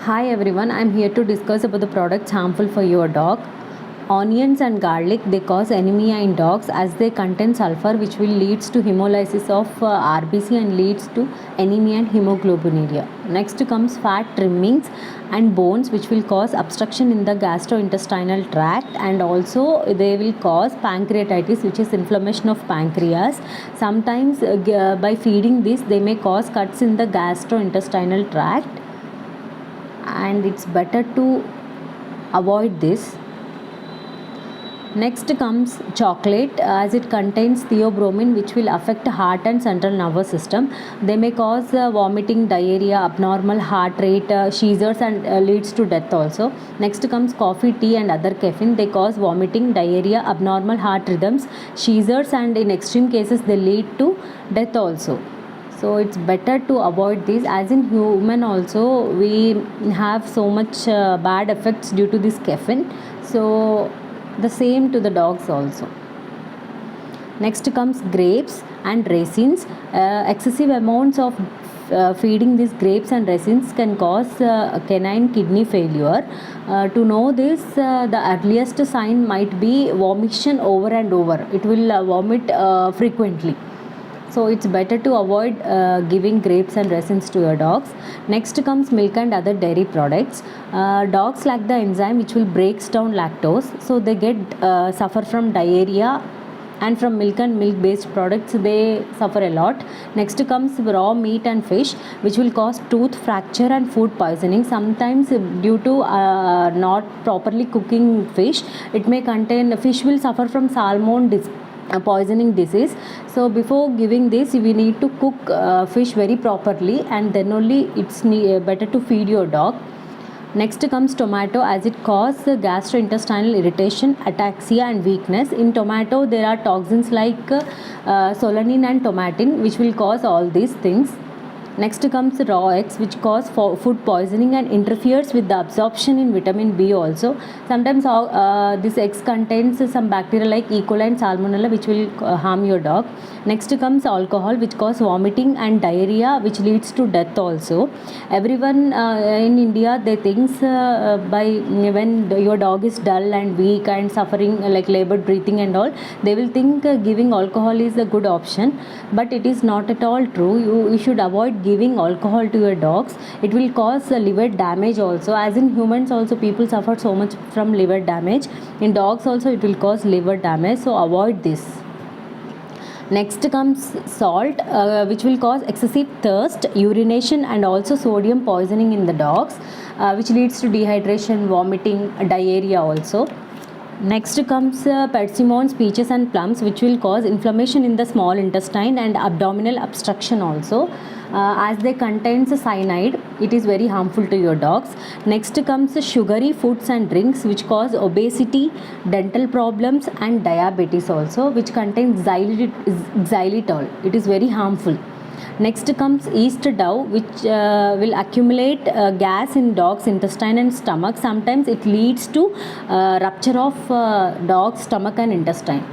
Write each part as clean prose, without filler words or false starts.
Hi everyone, I'm here to discuss about the products harmful for your dog. Onions and garlic, they cause anemia in dogs as they contain sulfur, which will leads to hemolysis of RBC and leads to anemia and hemoglobinuria. Next comes fat trimmings and bones, which will cause obstruction in the gastrointestinal tract, and also they will cause pancreatitis, which is inflammation of pancreas. Sometimes by feeding this, they may cause cuts in the gastrointestinal tract, and it's better to avoid this. Next comes chocolate, as it contains theobromine, which will affect heart and central nervous system. They may cause vomiting, diarrhea, abnormal heart rate, seizures, and leads to death also. Next comes coffee, tea, and other caffeine. They cause vomiting, diarrhea, abnormal heart rhythms, seizures, and in extreme cases they lead to death also. So it's better to avoid this, as in human also we have so much bad effects due to this caffeine. So the same to the dogs also. Next comes grapes and raisins. Excessive amounts of feeding these grapes and raisins can cause canine kidney failure. To know this, the earliest sign might be vomition over and over. It will vomit frequently. So it's better to avoid giving grapes and raisins to your dogs. Next comes milk and other dairy products. Dogs lack the enzyme which will breaks down lactose, so they get suffer from diarrhea, and from milk and milk based products they suffer a lot. Next comes raw meat and fish, which will cause tooth fracture and food poisoning. Sometimes due to not properly cooking fish, it may contain, fish will suffer from salmon poisoning disease. So before giving this, we need to cook fish very properly, and then only it's better to feed your dog. Next comes tomato, as it causes gastrointestinal irritation, ataxia, and weakness. In tomato there are toxins like solanine and tomatin, which will cause all these things. Next comes raw eggs, which cause food poisoning and interferes with the absorption in vitamin B also. Sometimes this eggs contains some bacteria like E. coli and salmonella, which will harm your dog. Next comes alcohol, which cause vomiting and diarrhea, which leads to death also. Everyone in India, they think by when your dog is dull and weak and suffering like labored breathing and all, they will think giving alcohol is a good option, but it is not at all true. You should avoid giving alcohol to your dogs. It will cause liver damage also, as in humans also people suffer so much from liver damage. In dogs also it will cause liver damage, so avoid this. Next comes salt, which will cause excessive thirst, urination, and also sodium poisoning in the dogs, which leads to dehydration, vomiting, diarrhea also. Next comes persimmons, peaches, and plums, which will cause inflammation in the small intestine and abdominal obstruction also, as they contain cyanide. It is very harmful to your dogs. Next comes sugary foods and drinks, which cause obesity, dental problems, and diabetes also, which contains xylitol. It is very harmful. Next comes yeast dough, which will accumulate gas in dog's intestine and stomach. Sometimes it leads to rupture of dog's stomach and intestine.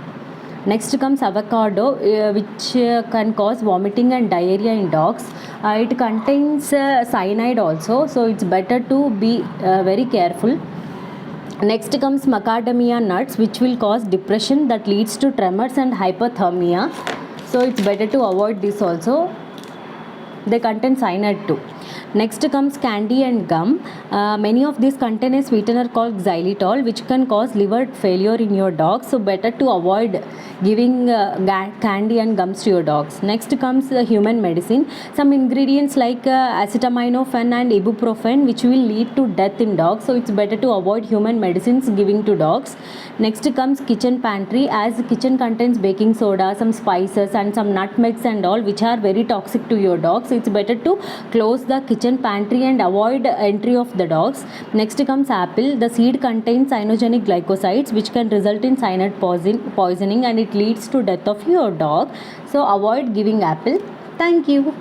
Next comes avocado, which can cause vomiting and diarrhea in dogs. It contains cyanide also, so it's better to be very careful. Next comes macadamia nuts, which will cause depression that leads to tremors and hypothermia. So it's better to avoid this also. They contain cyanide too. Next comes candy and gum. Many of these contain a sweetener called xylitol, which can cause liver failure in your dog. So better to avoid giving candy and gums to your dogs. Next comes human medicine. Some ingredients like acetaminophen and ibuprofen, which will lead to death in dogs. So it's better to avoid human medicines giving to dogs. Next comes kitchen pantry, as kitchen contains baking soda, some spices, and some nutmegs and all, which are very toxic to your dogs. So it's better to close the kitchen pantry and avoid entry of the dogs. Next comes apple. The seed contains cyanogenic glycosides, which can result in cyanide poisoning, and it leads to death of your dog. So avoid giving apple. Thank you.